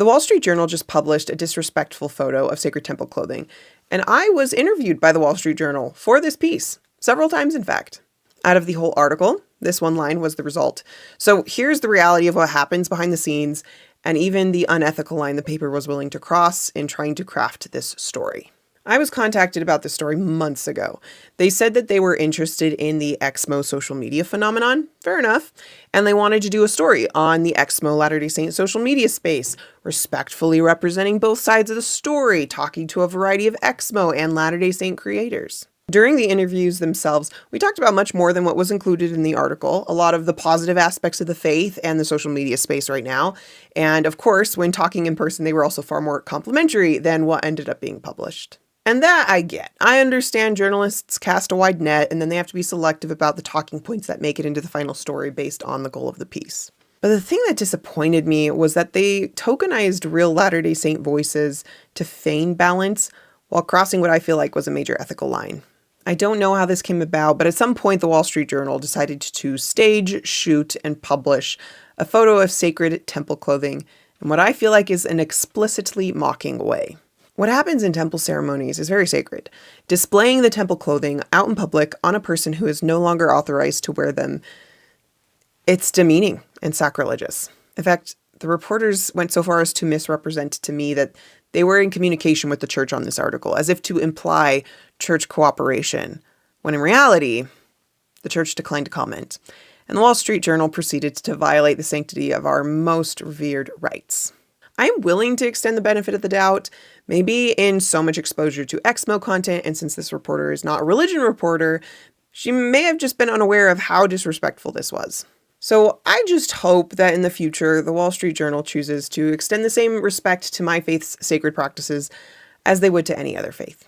The Wall Street Journal just published a disrespectful photo of sacred temple clothing, and I was interviewed by the Wall Street Journal for this piece, several times in fact. Out of the whole article, this one line was the result. So here's the reality of what happens behind the scenes, and even the unethical line the paper was willing to cross in trying to craft this story. I was contacted about this story months ago. They said that they were interested in the Exmo social media phenomenon, fair enough, and they wanted to do a story on the Exmo Latter-day Saint social media space, respectfully representing both sides of the story, talking to a variety of Exmo and Latter-day Saint creators. During the interviews themselves, we talked about much more than what was included in the article, a lot of the positive aspects of the faith and the social media space right now. And of course, when talking in person, they were also far more complimentary than what ended up being published. And that I get. I understand journalists cast a wide net and then they have to be selective about the talking points that make it into the final story based on the goal of the piece. But the thing that disappointed me was that they tokenized real Latter-day Saint voices to feign balance while crossing what I feel like was a major ethical line. I don't know how this came about, but at some point the Wall Street Journal decided to stage, shoot, and publish a photo of sacred temple clothing in what I feel like is an explicitly mocking way. What happens in temple ceremonies is very sacred. Displaying the temple clothing out in public on a person who is no longer authorized to wear them, it's demeaning and sacrilegious. In fact, the reporters went so far as to misrepresent to me that they were in communication with the church on this article, as if to imply church cooperation, when in reality, the church declined to comment. And the Wall Street Journal proceeded to violate the sanctity of our most revered rites. I am willing to extend the benefit of the doubt, maybe in so much exposure to Exmo content, and since this reporter is not a religion reporter, she may have just been unaware of how disrespectful this was. So I just hope that in the future, the Wall Street Journal chooses to extend the same respect to my faith's sacred practices as they would to any other faith.